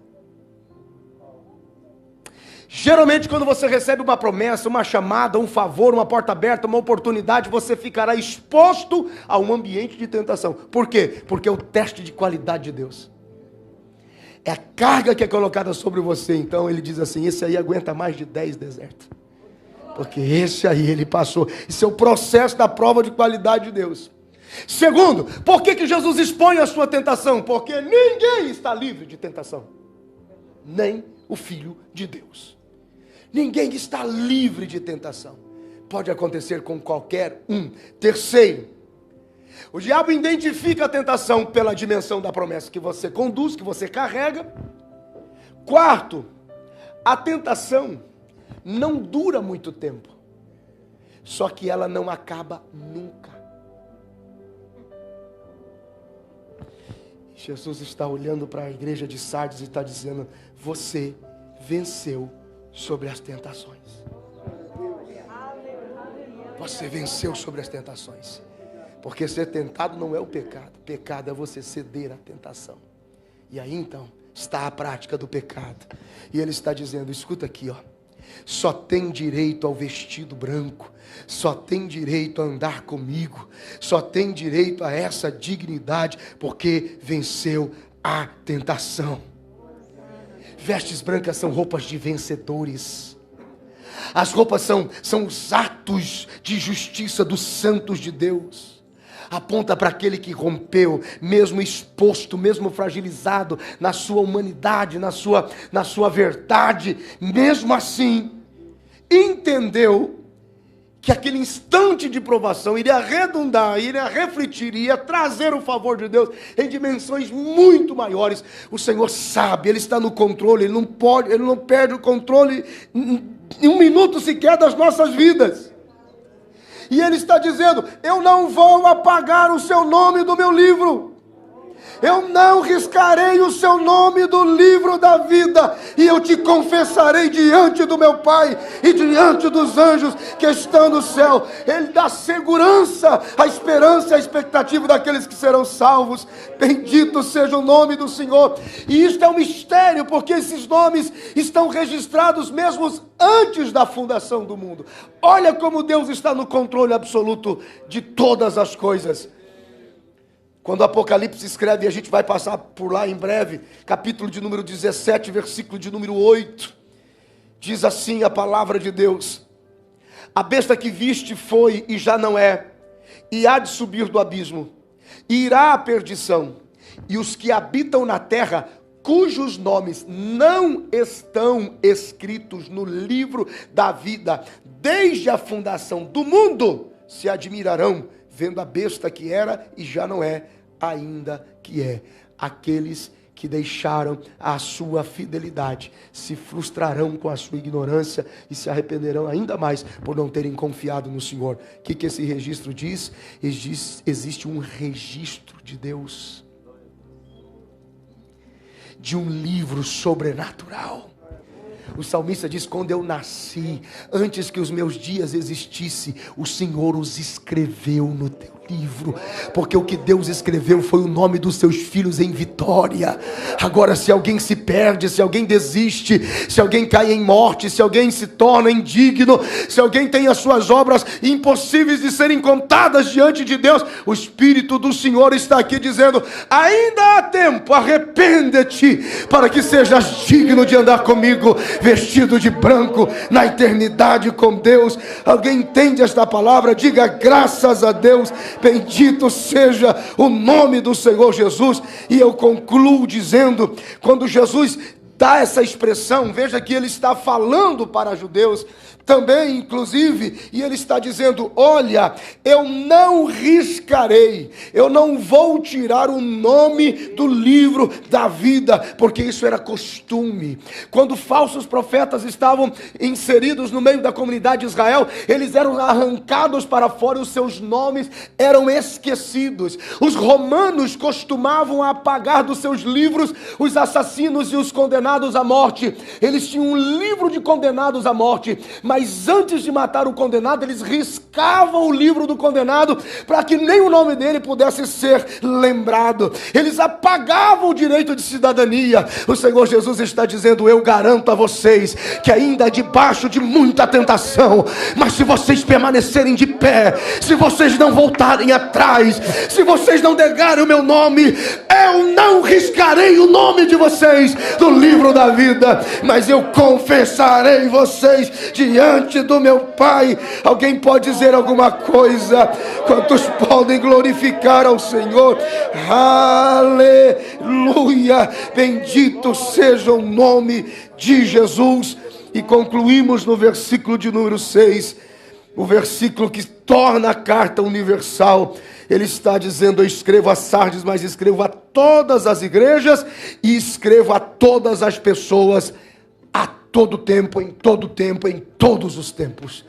Geralmente quando você recebe uma promessa, uma chamada, um favor, uma porta aberta, uma oportunidade, você ficará exposto a um ambiente de tentação. Por quê? Porque é o teste de qualidade de Deus. É a carga que é colocada sobre você. Então ele diz assim, esse aí aguenta mais de 10 desertos. Porque esse aí ele passou. Isso é o processo da prova de qualidade de Deus. Segundo, por que Jesus expõe a sua tentação? Porque ninguém está livre de tentação. Nem o Filho de Deus. Ninguém está livre de tentação. Pode acontecer com qualquer um. Terceiro, o diabo identifica a tentação pela dimensão da promessa que você conduz, que você carrega. Quarto, a tentação não dura muito tempo. Só que ela não acaba nunca. Jesus está olhando para a igreja de Sardes e está dizendo, você venceu sobre as tentações. Você venceu sobre as tentações. Porque ser tentado não é o pecado. Pecado é você ceder à tentação. E aí então está a prática do pecado. E ele está dizendo, escuta aqui, ó. Só tem direito ao vestido branco. Só tem direito a andar comigo. Só tem direito a essa dignidade. Porque venceu a tentação. Vestes brancas são roupas de vencedores. As roupas são os atos de justiça dos santos de Deus. Aponta para aquele que rompeu, mesmo exposto, mesmo fragilizado na sua humanidade, na sua verdade. Mesmo assim, entendeu que aquele instante de provação iria redundar, iria refletir, iria trazer o favor de Deus em dimensões muito maiores. O Senhor sabe, Ele está no controle, Ele não perde o controle em um minuto sequer das nossas vidas. E Ele está dizendo, eu não vou apagar o seu nome do meu livro. Eu não riscarei o seu nome do livro da vida. E eu te confessarei diante do meu Pai e diante dos anjos que estão no céu. Ele dá segurança, a esperança, a expectativa daqueles que serão salvos. Bendito seja o nome do Senhor. E isto é um mistério, porque esses nomes estão registrados mesmo antes da fundação do mundo. Olha como Deus está no controle absoluto de todas as coisas. Quando o Apocalipse escreve, e a gente vai passar por lá em breve, capítulo de número 17, versículo de número 8, diz assim a palavra de Deus: a besta que viste foi e já não é, e há de subir do abismo, e irá à perdição, e os que habitam na terra, cujos nomes não estão escritos no livro da vida, desde a fundação do mundo, se admirarão, vendo a besta que era e já não é, ainda que é. Aqueles que deixaram a sua fidelidade se frustrarão com a sua ignorância e se arrependerão ainda mais por não terem confiado no Senhor. O que esse registro diz? Existe um registro de Deus, de um livro sobrenatural. O salmista diz, quando eu nasci, antes que os meus dias existissem, o Senhor os escreveu no teu livro, porque o que Deus escreveu foi o nome dos seus filhos em vitória. Agora, se alguém se perde, se alguém desiste, se alguém cai em morte, se alguém se torna indigno, se alguém tem as suas obras impossíveis de serem contadas diante de Deus, o Espírito do Senhor está aqui dizendo, ainda há tempo, arrepende-te, para que sejas digno de andar comigo, vestido de branco, na eternidade com Deus. Alguém entende esta palavra? Diga graças a Deus. Bendito seja o nome do Senhor Jesus. E eu concluo dizendo, quando Jesus dá essa expressão, veja que ele está falando para judeus também, inclusive, e ele está dizendo, olha, eu não riscarei, eu não vou tirar o nome do livro da vida, porque isso era costume. Quando falsos profetas estavam inseridos no meio da comunidade de Israel, eles eram arrancados para fora e os seus nomes eram esquecidos. Os romanos costumavam apagar dos seus livros os assassinos e os condenados à morte. Eles tinham um livro de condenados à morte, mas mas antes de matar o condenado, eles riscavam o livro do condenado para que nem o nome dele pudesse ser lembrado. Eles apagavam o direito de cidadania. O Senhor Jesus está dizendo: eu garanto a vocês que ainda debaixo de muita tentação, mas se vocês permanecerem de pé, se vocês não voltarem atrás, se vocês não negarem o meu nome, eu não riscarei o nome de vocês do livro da vida, mas eu confessarei vocês diante do meu Pai. Alguém pode dizer alguma coisa? Quantos podem glorificar ao Senhor? Aleluia! Bendito seja o nome de Jesus. E concluímos no versículo de número 6, o versículo que torna a carta universal. Ele está dizendo: eu escrevo a Sardes, mas escrevo a todas as igrejas e escrevo a todas as pessoas, a todo tempo, em todos os tempos.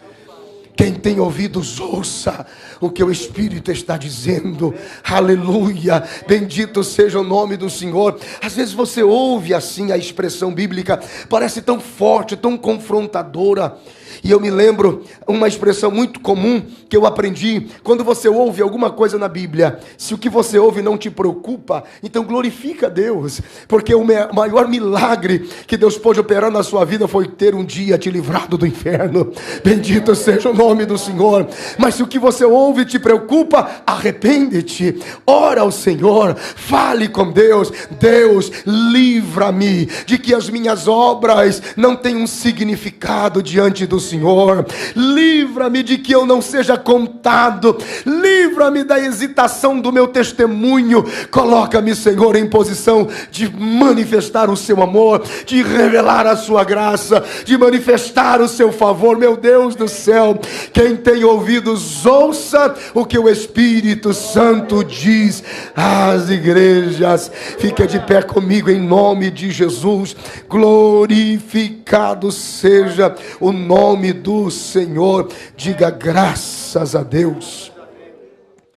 Quem tem ouvidos, ouça o que o Espírito está dizendo. Aleluia, bendito seja o nome do Senhor. Às vezes você ouve assim a expressão bíblica, parece tão forte, tão confrontadora. E eu me lembro uma expressão muito comum que eu aprendi: quando você ouve alguma coisa na Bíblia, se o que você ouve não te preocupa, então glorifica a Deus, porque o maior milagre que Deus pôde operar na sua vida foi ter um dia te livrado do inferno. Bendito seja o nome do Senhor. Mas se o que você ouve te preocupa, arrepende-te, ora ao Senhor, fale com Deus: Deus, livra-me de que as minhas obras não tenham significado diante do Senhor, livra-me de que eu não seja contado, livra-me da hesitação do meu testemunho, coloca-me, Senhor, em posição de manifestar o seu amor, de revelar a sua graça, de manifestar o seu favor. Meu Deus do céu, quem tem ouvidos, ouça o que o Espírito Santo diz às igrejas. Fica de pé comigo em nome de Jesus. Glorificado seja o nome do Senhor. Diga graças a Deus.